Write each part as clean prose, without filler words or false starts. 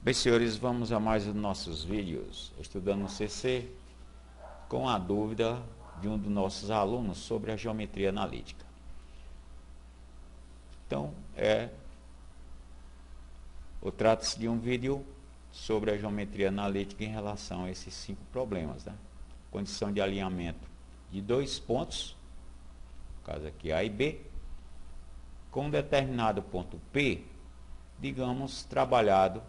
Bem, senhores, vamos a mais um dos nossos vídeos, estudando o CC, com a dúvida de um dos nossos alunos sobre a geometria analítica. Então, trata-se de um vídeo sobre a geometria analítica em relação a esses 5 problemas, né? Condição de alinhamento de 2 pontos, no caso aqui A e B, com um determinado ponto P, digamos, trabalhado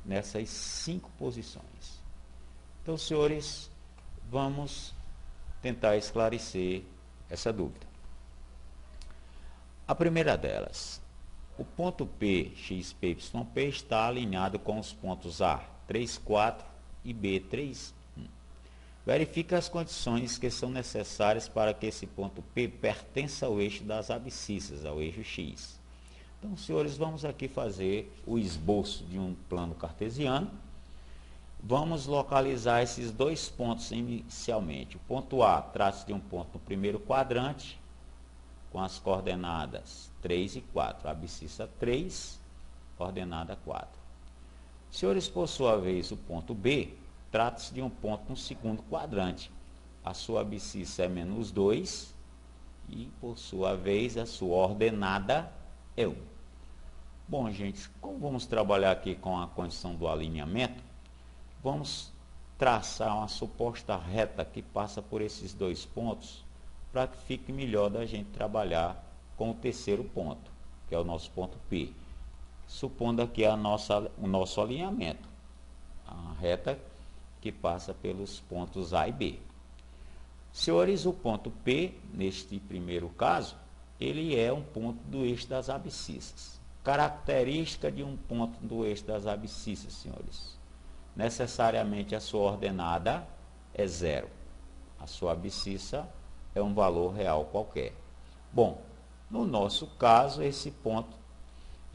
nessas 5 posições. Então, senhores, vamos tentar esclarecer essa dúvida. A primeira delas, o ponto P, x, p, y, p está alinhado com os pontos A, 3, 4 e B, 3, 1. Verifique as condições que são necessárias para que esse ponto P pertença ao eixo das abscissas, ao eixo x. Então, senhores, vamos aqui fazer o esboço de um plano cartesiano. Vamos localizar esses 2 pontos inicialmente. O ponto A trata-se de um ponto no primeiro quadrante, com as coordenadas 3 e 4. Abscissa 3, coordenada 4. Senhores, por sua vez, o ponto B trata-se de um ponto no segundo quadrante. A sua abscissa é -2 e, por sua vez, a sua ordenada é 1. Bom, gente, como vamos trabalhar aqui com a condição do alinhamento, vamos traçar uma suposta reta que passa por esses 2 pontos para que fique melhor da gente trabalhar com o terceiro ponto, que é o nosso ponto P. Supondo aqui o nosso alinhamento, a reta que passa pelos pontos A e B. Senhores, o ponto P, neste primeiro caso, ele é um ponto do eixo das abscissas. Característica de um ponto do eixo das abscissas, senhores. Necessariamente a sua ordenada é 0. A sua abscissa é um valor real qualquer. Bom, no nosso caso, esse ponto,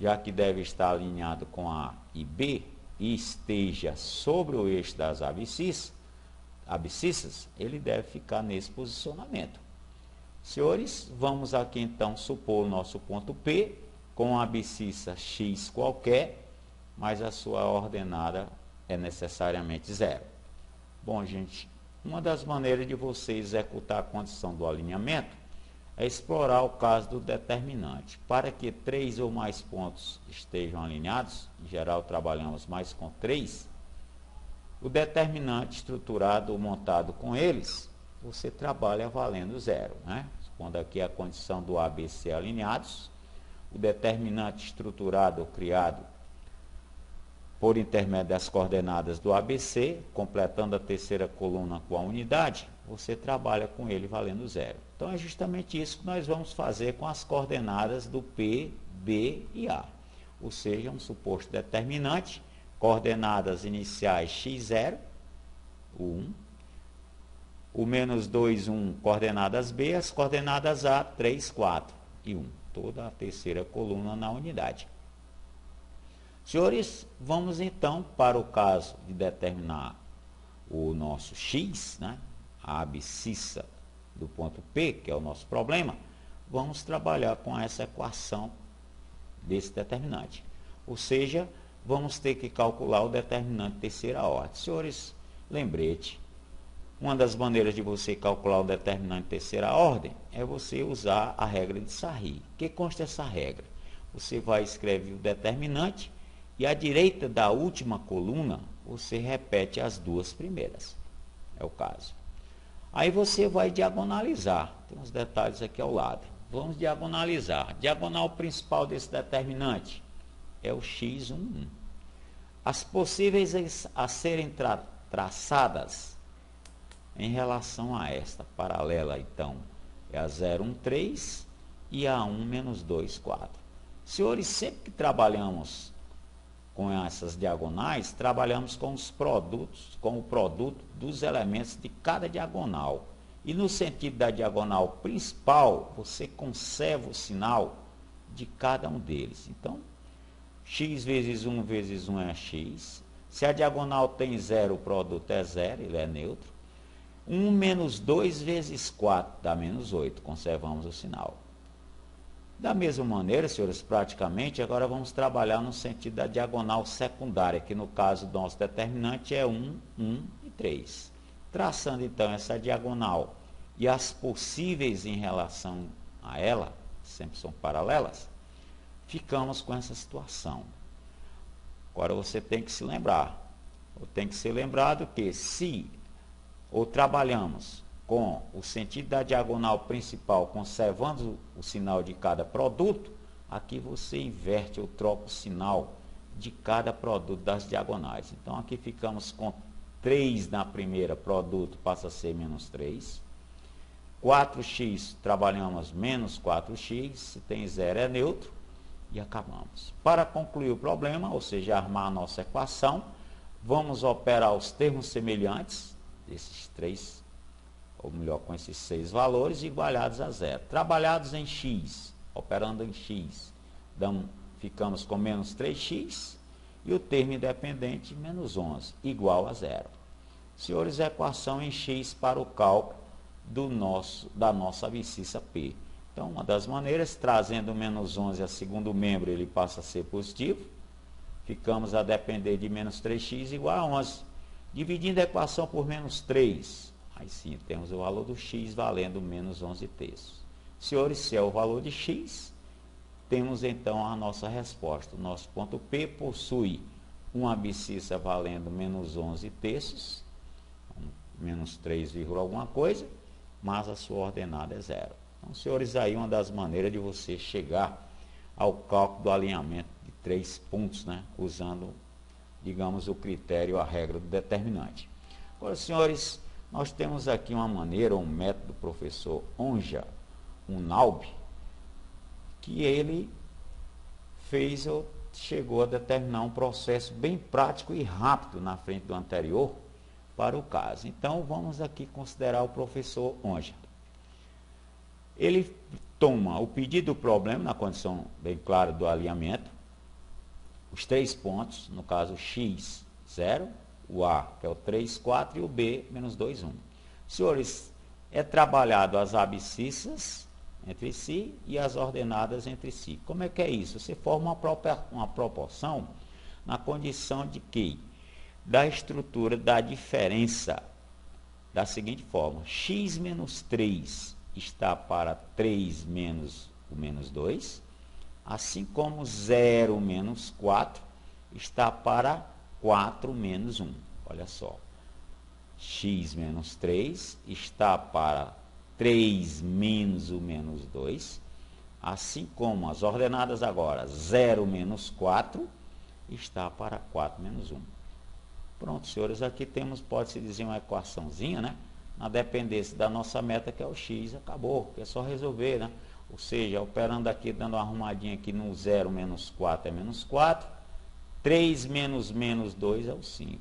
já que deve estar alinhado com A e B e esteja sobre o eixo das abscissas, ele deve ficar nesse posicionamento. Senhores, vamos aqui então supor o nosso ponto P com a abscissa x qualquer, mas a sua ordenada é necessariamente 0. Bom, gente, uma das maneiras de você executar a condição do alinhamento é explorar o caso do determinante. Para que 3 ou mais pontos estejam alinhados, em geral trabalhamos mais com 3, o determinante estruturado ou montado com eles, você trabalha valendo 0, né? Quando aqui a condição do A, B, C alinhados, o determinante estruturado ou criado por intermédio das coordenadas do ABC, completando a terceira coluna com a unidade, você trabalha com ele valendo 0. Então, é justamente isso que nós vamos fazer com as coordenadas do P, B e A. Ou seja, um suposto determinante, coordenadas iniciais x0, o 1, o -2, 1, coordenadas B, as coordenadas A, 3, 4 e 1. Toda a terceira coluna na unidade. Senhores, vamos então para o caso de determinar o nosso x, né? A abscissa do ponto P, que é o nosso problema, vamos trabalhar com essa equação desse determinante. Ou seja, vamos ter que calcular o determinante de terceira ordem. Senhores, lembrete, uma das maneiras de você calcular o determinante de terceira ordem é você usar a regra de Sarri. O que consta essa regra? Você vai escrever o determinante e à direita da última coluna você repete as 2 primeiras. É o caso. Aí você vai diagonalizar. Tem uns detalhes aqui ao lado. Vamos diagonalizar. Diagonal principal desse determinante é o x1. As possíveis a serem traçadas em relação a esta paralela, então, é a 0, 1, 3 e a 1, -2, 4. Senhores, sempre que trabalhamos com essas diagonais, trabalhamos com os produtos, com o produto dos elementos de cada diagonal. E no sentido da diagonal principal, você conserva o sinal de cada um deles. Então, x vezes 1 vezes 1 é x. Se a diagonal tem 0, o produto é 0, ele é neutro. 1 -2 vezes 4 dá -8, conservamos o sinal. Da mesma maneira, senhores, praticamente, agora vamos trabalhar no sentido da diagonal secundária, que no caso do nosso determinante é 1, 1 e 3. Traçando então essa diagonal e as possíveis em relação a ela, sempre são paralelas, ficamos com essa situação. Agora você tem que se lembrar, ou tem que ser lembrado que se ou trabalhamos com o sentido da diagonal principal, conservando o sinal de cada produto, aqui você inverte ou troca o sinal de cada produto das diagonais. Então aqui ficamos com 3 na primeira, produto passa a ser menos 3. 4x, trabalhamos menos 4x, se tem 0 é neutro, e acabamos. Para concluir o problema, ou seja, armar a nossa equação, vamos operar os termos semelhantes, desses 3, ou melhor, com esses 6 valores, igualados a 0. Trabalhados em x, operando em x, ficamos com menos 3x, e o termo independente, menos 11, igual a 0. Senhores, equação em x para o cálculo da nossa abscissa P. Então, uma das maneiras, trazendo menos 11 a segundo membro, ele passa a ser positivo. Ficamos a depender de menos 3x igual a 11. Dividindo a equação por menos 3, aí sim, temos o valor do x valendo menos 11 terços. Senhores, se é o valor de x, temos então a nossa resposta. O nosso ponto P possui uma abscissa valendo menos 11 terços, menos 3, alguma coisa, mas a sua ordenada é 0. Então, senhores, aí uma das maneiras de você chegar ao cálculo do alinhamento de 3 pontos, né, usando, digamos, o critério, a regra do determinante. Agora, senhores, nós temos aqui uma maneira, um método do professor Onja, um Naub, que ele fez ou chegou a determinar um processo bem prático e rápido na frente do anterior para o caso. Então, vamos aqui considerar o professor Onja. Ele toma o pedido do problema, na condição bem clara do alinhamento, os 3 pontos, no caso x, 0, o A, que é o 3, 4, e o B, menos 2, 1. Senhores, é trabalhado as abscissas entre si e as ordenadas entre si. Como é que é isso? Você forma uma proporção na condição de que da estrutura da diferença da seguinte forma: x menos 3 está para 3 menos o menos 2, assim como 0 menos 4 está para 4 menos 1. Olha só, x menos 3 está para 3 menos o menos 2, assim como as ordenadas agora, 0 menos 4 está para 4 menos 1. Pronto, senhores, aqui temos, pode-se dizer, uma equaçãozinha, né? Na dependência da nossa meta, que é o x, acabou, é só resolver, né? Ou seja, operando aqui, dando uma arrumadinha aqui no 0 menos 4 é menos 4, 3 menos menos 2 é o 5,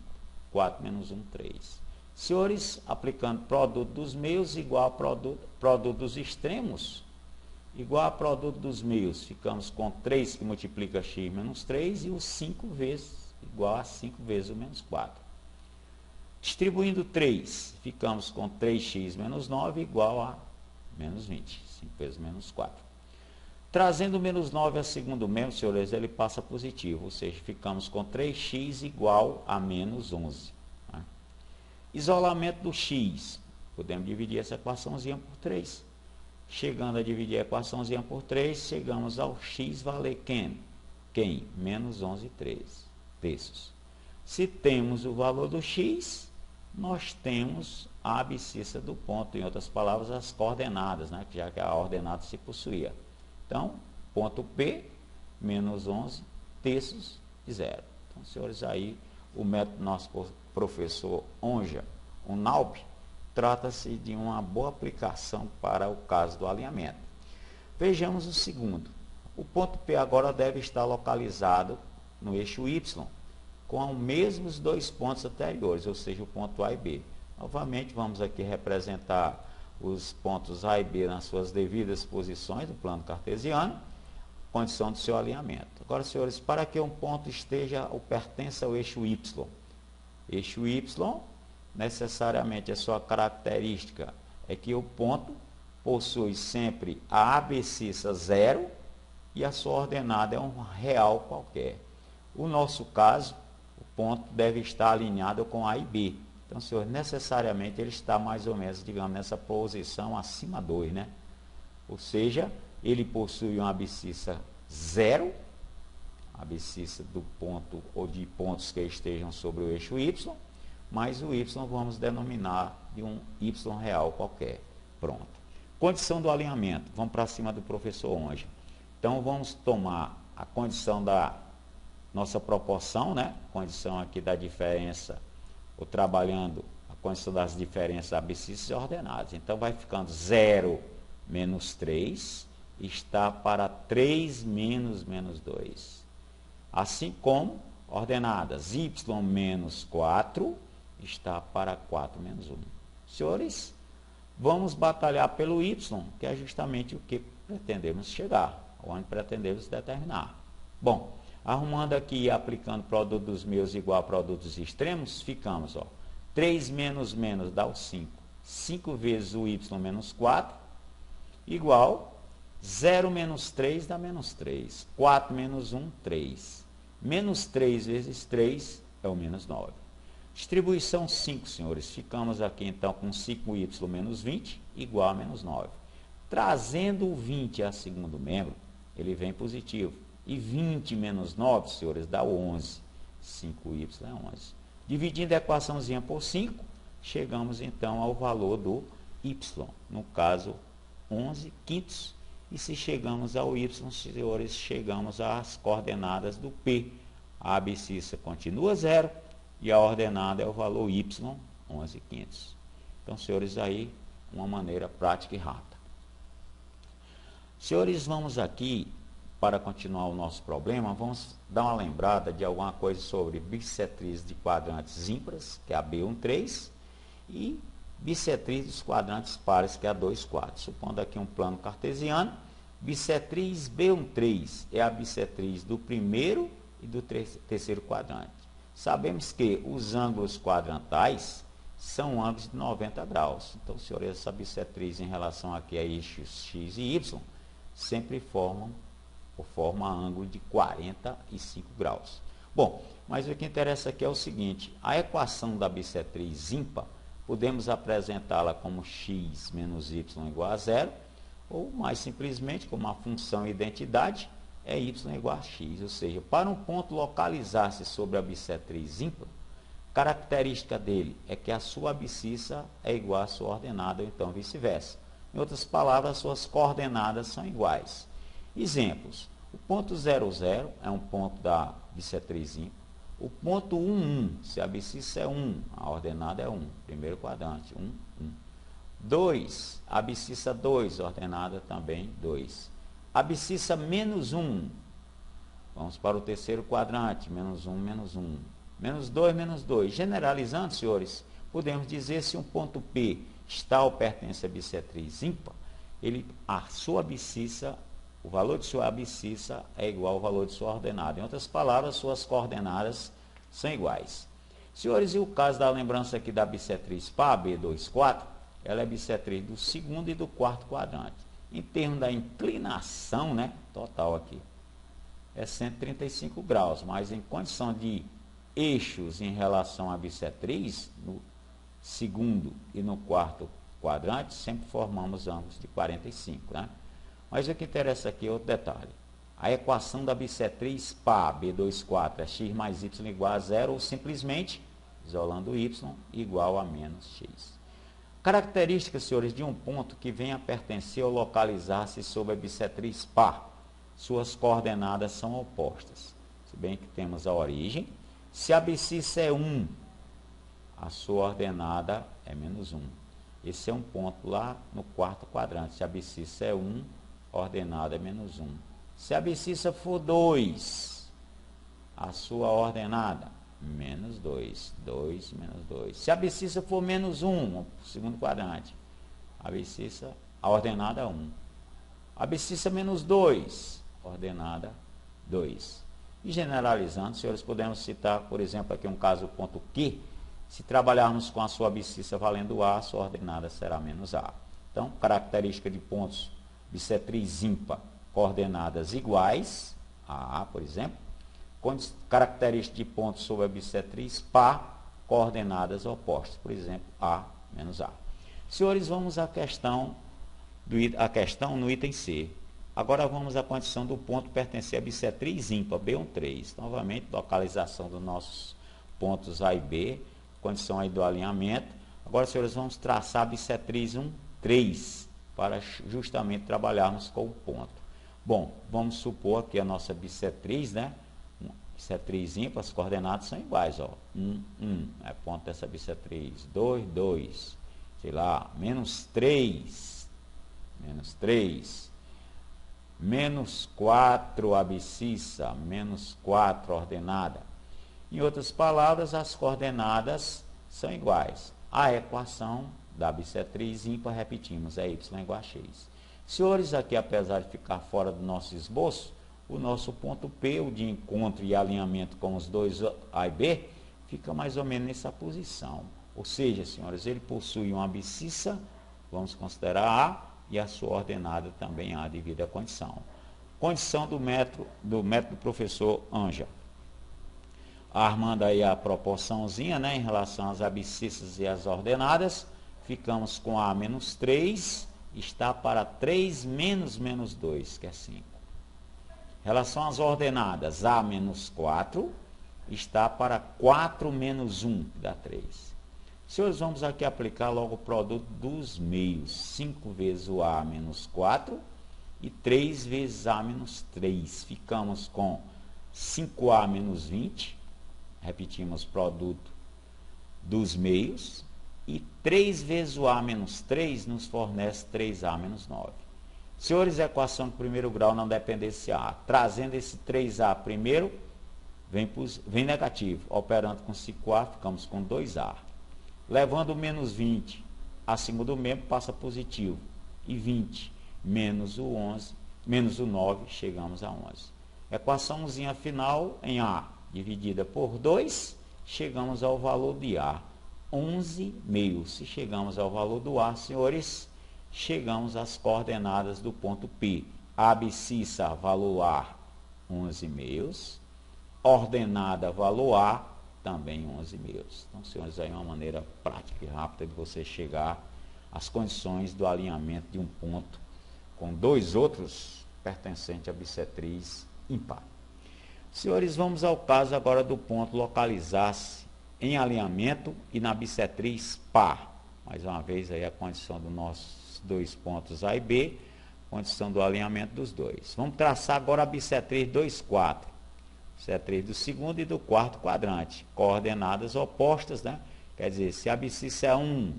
4 menos 1, 3. Senhores, aplicando produto dos meios igual a produto dos extremos, igual a produto dos meios, ficamos com 3 que multiplica x menos 3 e o 5 vezes, igual a 5 vezes o menos 4. Distribuindo 3, ficamos com 3x menos 9 igual a menos 20. 5 vezes menos 4. Trazendo menos 9 a segundo membro, senhores, ele passa positivo, ou seja, ficamos com 3x igual a menos 11. Né? Isolamento do x. Podemos dividir essa equaçãozinha por 3. Chegando a dividir a equaçãozinha por 3, chegamos ao x valer quem? Menos 11 terços. Se temos o valor do x, nós temos a abscissa do ponto, em outras palavras, as coordenadas, né? Já que a ordenada se possuía. Então, ponto P, menos 11 terços de 0. Então, senhores, aí o método do nosso professor Onja, o Naub, trata-se de uma boa aplicação para o caso do alinhamento. Vejamos o segundo. O ponto P agora deve estar localizado no eixo Y, com os mesmos 2 pontos anteriores, ou seja, o ponto A e B. Novamente, vamos aqui representar os pontos A e B nas suas devidas posições do plano cartesiano, condição do seu alinhamento. Agora, senhores, para que um ponto esteja ou pertença ao eixo Y, necessariamente a sua característica é que o ponto possui sempre a abscissa 0 e a sua ordenada é um real qualquer. O nosso caso, o ponto deve estar alinhado com A e B. Então, senhor, necessariamente ele está mais ou menos, digamos, nessa posição acima 2, né? Ou seja, ele possui uma abscissa 0, a abscissa do ponto ou de pontos que estejam sobre o eixo Y, mas o Y vamos denominar de um Y real qualquer. Pronto. Condição do alinhamento. Vamos para cima do professor Onja. Então, vamos tomar a condição da nossa proporção, né? Condição aqui da diferença, ou trabalhando a condição das diferenças abscissas e ordenadas. Então, vai ficando 0 menos 3, está para 3 menos 2. Assim como ordenadas y menos 4, está para 4 menos 1. Senhores, vamos batalhar pelo y, que é justamente o que pretendemos chegar, onde pretendemos determinar. Bom, arrumando aqui e aplicando produto dos meios igual a produtos extremos, ficamos, ó, 3 menos dá o 5. 5 vezes o y menos 4, igual 0 menos 3 dá menos 3. 4 menos 1, 3. Menos 3 vezes 3 é o menos 9. Distribuição 5, senhores. Ficamos aqui então com 5y menos 20 igual a menos 9. Trazendo o 20 a segundo membro, ele vem positivo. E 20 menos 9, senhores, dá o 11. 5y é 11. Dividindo a equaçãozinha por 5, chegamos então ao valor do y. No caso, 11 quintos. E se chegamos ao y, senhores, chegamos às coordenadas do P. A abscissa continua 0 e a ordenada é o valor y, 11 quintos. Então, senhores, aí uma maneira prática e rápida. Senhores, vamos aqui, para continuar o nosso problema, vamos dar uma lembrada de alguma coisa sobre bissetriz de quadrantes ímpares, que é a B13, e bissetriz dos quadrantes pares, que é a 2,4. Supondo aqui um plano cartesiano, bissetriz B13 é a bissetriz do primeiro e do terceiro quadrante. Sabemos que os ângulos quadrantais são ângulos de 90 graus. Então, senhores, essa bissetriz em relação aqui a eixos x e y sempre forma ângulo de 45 graus. Bom, mas o que interessa aqui é o seguinte, a equação da bissetriz ímpar, podemos apresentá-la como x menos y igual a 0, ou mais simplesmente, como a função identidade, é y igual a x. Ou seja, para um ponto localizar-se sobre a bissetriz ímpar, característica dele é que a sua abscissa é igual à sua ordenada, ou então vice-versa. Em outras palavras, suas coordenadas são iguais. Exemplos. O ponto 0, 0 é um ponto da bissetriz ímpar. O ponto 1, 1, se a abscissa é 1, a ordenada é 1, primeiro quadrante, 1, 1. 2, a abscissa 2, ordenada também 2. Abscissa menos 1, vamos para o terceiro quadrante, menos 1, menos 1. Menos 2. Generalizando, senhores, podemos dizer se um ponto P está ou pertence à bissetriz ímpar, a sua abscissa, o valor de sua abscissa é igual ao valor de sua ordenada. Em outras palavras, suas coordenadas são iguais. Senhores, e o caso da lembrança aqui da bissetriz par, B24, ela é bissetriz do segundo e do quarto quadrante. Em termos da inclinação, né, total aqui, é 135 graus, mas em condição de eixos em relação à bissetriz, no segundo e no quarto quadrante, sempre formamos ângulos de 45, né? Mas o que interessa aqui é outro detalhe. A equação da bissetriz par, B24, é x mais y igual a 0, ou simplesmente, isolando o y, igual a menos x. Características, senhores, de um ponto que venha a pertencer ou localizar-se sobre a bissetriz par. Suas coordenadas são opostas. Se bem que temos a origem. Se a abscissa é 1, a sua ordenada é menos 1. Esse é um ponto lá no quarto quadrante. Se a abscissa é 1, a ordenada é menos 1. Se a abscissa for 2, a sua ordenada, menos 2. 2 menos 2. Se a abscissa for menos 1, segundo quadrante, a ordenada é 1. A abscissa menos 2, ordenada 2. E generalizando, senhores, podemos citar, por exemplo, aqui um caso, ponto Q. Se trabalharmos com a sua abscissa valendo A, a sua ordenada será menos A. Então, característica de pontos bissetriz ímpar, coordenadas iguais, a, por exemplo, característica de ponto sobre a bissetriz par, coordenadas opostas, por exemplo, A menos A. Senhores, vamos à questão no item C. Agora vamos à condição do ponto pertencer à bissetriz ímpar, B13. Novamente, localização dos nossos pontos A e B, condição aí do alinhamento. Agora, senhores, vamos traçar a bissetriz 3, para justamente trabalharmos com o ponto. Bom, vamos supor que a nossa bissetriz, né? Bissetriz ímpar, as coordenadas são iguais, ó. 1, é ponto dessa bissetriz. 2, 2. Sei lá, -3. -3. -4 abscissa, -4 ordenada. Em outras palavras, as coordenadas são iguais. A equação da bissetriz ímpar, repetimos, é y igual a x. Senhores, aqui, apesar de ficar fora do nosso esboço, o nosso ponto P, o de encontro e alinhamento com os dois A e B, fica mais ou menos nessa posição. Ou seja, senhores, ele possui uma abscissa, vamos considerar A, e a sua ordenada também A devido à condição. Condição do método do professor Anja. Armando aí a proporçãozinha, né, em relação às abscissas e às ordenadas, ficamos com A menos 3, está para 3 menos 2, que é 5. Em relação às ordenadas, A menos 4 está para 4 menos 1, que dá 3. Senhores, vamos aqui aplicar logo o produto dos meios. 5 vezes o A menos 4 e 3 vezes A menos 3. Ficamos com 5A menos 20. Repetimos, produto dos meios. E 3 vezes o A menos 3 nos fornece 3A menos 9. Senhores, a equação do primeiro grau não dependência A. Trazendo esse 3A primeiro, vem negativo. Operando com 5A, ficamos com 2A. Levando o menos 20 acima do membro, passa positivo. E 20 menos o 11, menos o 9, chegamos a 11. Equaçãozinha final em A, dividida por 2, chegamos ao valor de A, 11 meios. Se chegamos ao valor do A, senhores, chegamos às coordenadas do ponto P. Abscissa, valor A, 11 meios. Ordenada, valor A, também 11 meios. Então, senhores, aí é uma maneira prática e rápida de você chegar às condições do alinhamento de um ponto com dois outros pertencentes à bissetriz ímpar. Senhores, vamos ao caso agora do ponto localizar-se em alinhamento e na bissetriz par. Mais uma vez aí a condição dos nossos dois pontos A e B, condição do alinhamento dos dois. Vamos traçar agora a bissetriz 2, 4. Bissetriz do segundo e do quarto quadrante. Coordenadas opostas, né? Quer dizer, se a abscissa é 1,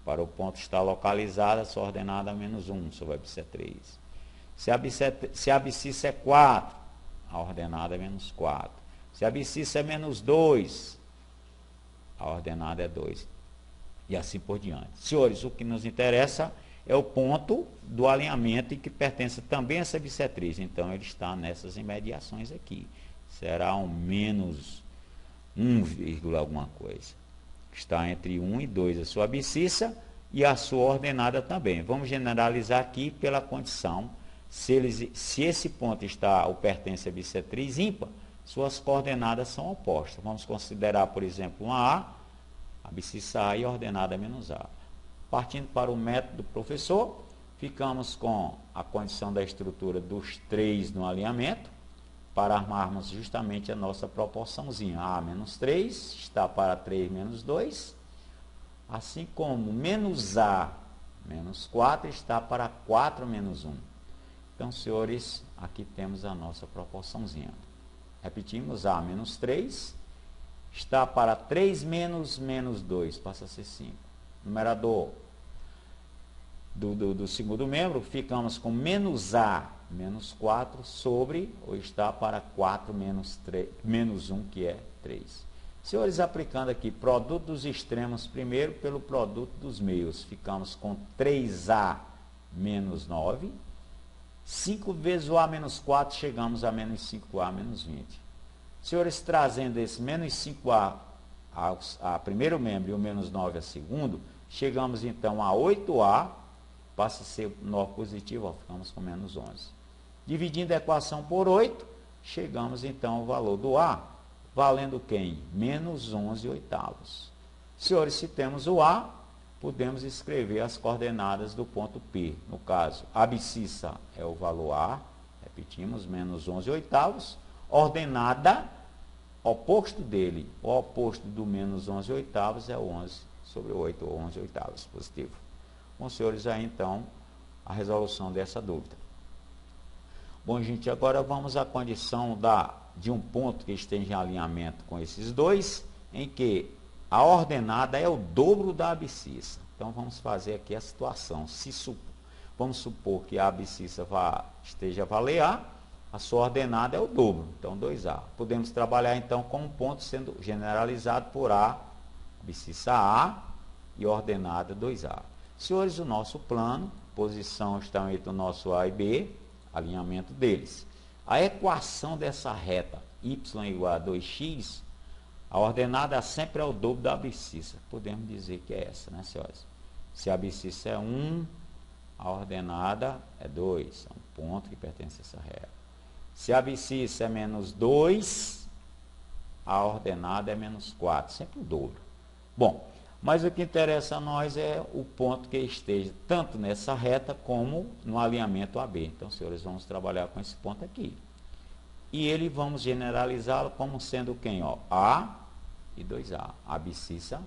para o ponto estar localizado, a sua ordenada é menos 1 sobre a bissetriz. Se a abscissa é 4, a ordenada é menos 4. Se a abscissa é menos 2, a ordenada é 2. E assim por diante. Senhores, o que nos interessa é o ponto do alinhamento e que pertence também a essa bissetriz. Então, ele está nessas imediações aqui. Será um menos 1, alguma coisa. Está entre 1 e 2 a sua abscissa e a sua ordenada também. Vamos generalizar aqui pela condição. Se esse ponto está ou pertence à bissetriz ímpar, suas coordenadas são opostas. Vamos considerar, por exemplo, uma A, abscissa A e ordenada menos A. Partindo para o método do professor, ficamos com a condição da estrutura dos 3 no alinhamento, para armarmos justamente a nossa proporçãozinha. A menos 3 está para 3 menos 2, assim como menos A menos 4 está para 4 menos 1. Então, senhores, aqui temos a nossa proporçãozinha. Repetimos, A menos 3 está para 3 menos 2, passa a ser 5. Numerador do segundo membro, ficamos com menos A menos 4 sobre, ou está para 4 menos 1, que é 3. Senhores, aplicando aqui produto dos extremos primeiro pelo produto dos meios, ficamos com 3A menos 9. 5 vezes o A menos 4, chegamos a menos 5A menos 20. Senhores, trazendo esse menos 5A a primeiro membro e o menos 9 a segundo, chegamos então a 8A, passa a ser 9 positivo, ó, ficamos com menos 11. Dividindo a equação por 8, chegamos então ao valor do A, valendo quem? Menos 11 oitavos. Senhores, se temos o A, podemos escrever as coordenadas do ponto P. No caso, a abscissa é o valor A, repetimos, menos 11 oitavos, ordenada, oposto dele, o oposto do menos 11 oitavos é o 11 sobre 8, ou 11 oitavos, positivo. Bom, senhores, aí então, a resolução dessa dúvida. Bom, gente, agora vamos à condição de um ponto que esteja em alinhamento com esses dois, em que a ordenada é o dobro da abscissa. Então, vamos fazer aqui a situação. Vamos supor que a abscissa esteja a valer A, a sua ordenada é o dobro, então 2A. Podemos trabalhar então com um ponto sendo generalizado por A, abscissa A e ordenada 2A. Senhores, o nosso plano, posição está entre o nosso A e B, alinhamento deles. A equação dessa reta y igual a 2x, a ordenada sempre é o dobro da abscissa. Podemos dizer que é essa, né, senhores? Se a abscissa é 1, a ordenada é 2, é um ponto que pertence a essa reta. Se a abscissa é menos 2, a ordenada é menos 4, sempre o dobro. Bom, mas o que interessa a nós é o ponto que esteja tanto nessa reta como no alinhamento AB. Então, senhores, vamos trabalhar com esse ponto aqui. E ele vamos generalizá-lo como sendo quem? Ó, A e 2A. A abscissa,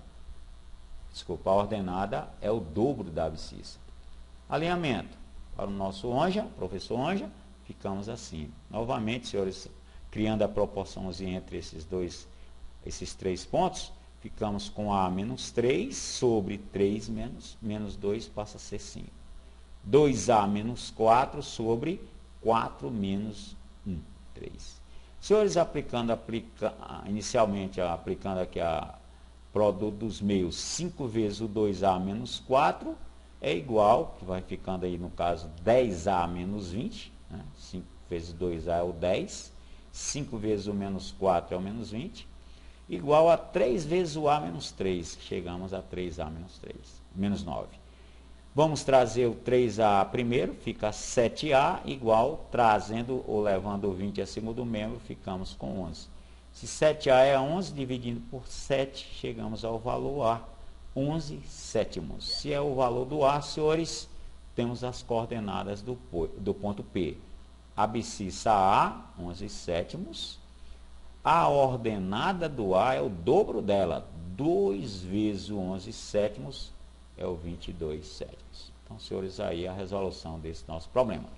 desculpa, a ordenada é o dobro da abscissa. Alinhamento. Para o nosso Anja, professor Anja, ficamos assim. Novamente, senhores, criando a proporçãozinha entre esses três pontos, ficamos com A menos 3 sobre 3 menos 2 passa a ser 5. 2A menos 4 sobre 4 menos 1, 3. Senhores, inicialmente aplicando aqui a produto dos meios, 5 vezes o 2A menos 4 é igual, que vai ficando aí no caso 10A menos 20, né? 5 vezes 2A é o 10, 5 vezes o menos 4 é o menos 20, igual a 3 vezes o A menos 3, chegamos a 3A menos 3, menos 9. Vamos trazer o 3A primeiro, fica 7A, igual, trazendo ou levando o 20 a segundo membro, ficamos com 11. Se 7A é 11, dividindo por 7, chegamos ao valor A, 11 sétimos. Se é o valor do A, senhores, temos as coordenadas do ponto P. Abscissa A, 11 sétimos. A ordenada do A é o dobro dela. 2 vezes o 11 sétimos é o 22 sétimos. Então, senhores, aí a resolução desse nosso problema.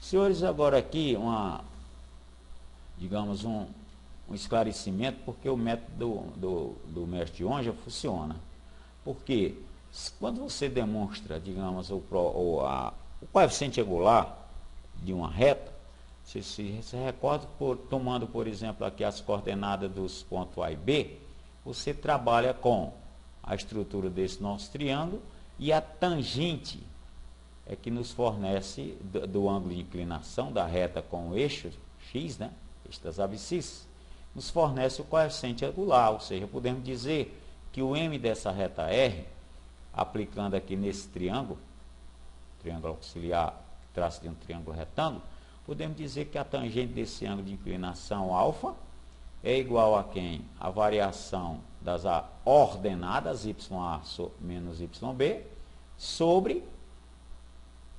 Senhores, agora aqui, digamos, um esclarecimento, porque o método do mestre Anja funciona. Porque quando você demonstra, digamos, o coeficiente angular de uma reta, você se recorda, tomando, por exemplo, aqui as coordenadas dos pontos A e B, você trabalha com a estrutura desse nosso triângulo e a tangente é que nos fornece do ângulo de inclinação da reta com o eixo x, né, eixo das abscissas, nos fornece o coeficiente angular, ou seja, podemos dizer que o M dessa reta R, aplicando aqui nesse triângulo auxiliar, traço de um triângulo retângulo, podemos dizer que a tangente desse ângulo de inclinação alfa é igual a quem? A variação das ordenadas YA menos YB sobre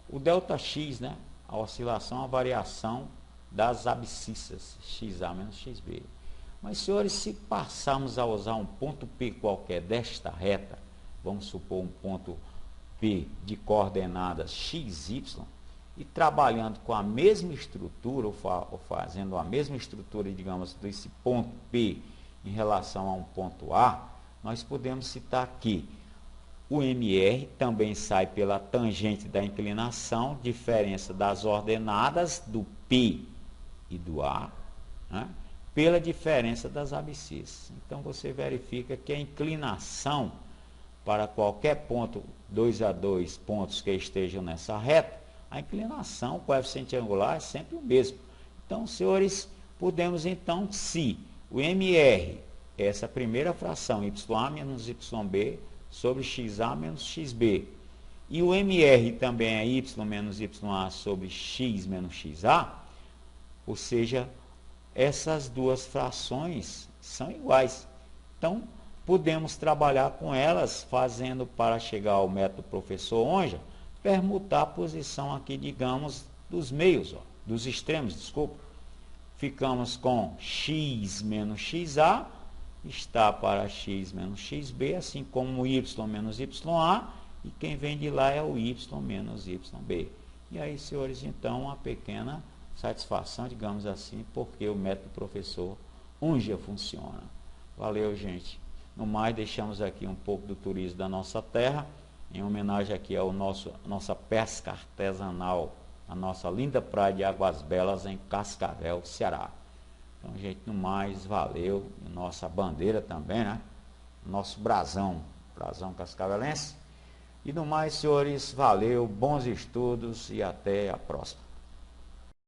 o ΔX, né? A oscilação, a variação das abscissas, XA menos XB. Mas, senhores, se passarmos a usar um ponto P qualquer desta reta, vamos supor um ponto P de coordenadas XY, e trabalhando com a mesma estrutura, ou fazendo a mesma estrutura, digamos, desse ponto P em relação a um ponto A, nós podemos citar aqui o MR, também sai pela tangente da inclinação, diferença das ordenadas do P e do A, né, pela diferença das abscissas. Então, você verifica que a inclinação para qualquer ponto, 2 a 2 pontos que estejam nessa reta, a inclinação, o coeficiente angular é sempre o mesmo. Então, senhores, podemos então, se o MR é essa primeira fração, YA menos YB, sobre XA menos XB, E o MR também é y menos YA sobre x menos XA, ou seja, essas duas frações são iguais. Então, podemos trabalhar com elas, fazendo para chegar ao método professor Onja, permutar a posição aqui, digamos, dos meios, ó, dos extremos, desculpa. Ficamos com x menos XA, está para x menos XB, assim como y menos YA, e quem vem de lá é o y menos YB. E aí, senhores, então, uma pequena satisfação, digamos assim, porque o método professor Onja funciona. Valeu, gente. No mais, deixamos aqui um pouco do turismo da nossa terra, em homenagem aqui ao nossa pesca artesanal, a nossa linda praia de Águas Belas, em Cascavel, Ceará. Então, gente, no mais, valeu. E nossa bandeira também, né? Nosso brasão cascavelense. E no mais, senhores, valeu, bons estudos e até a próxima.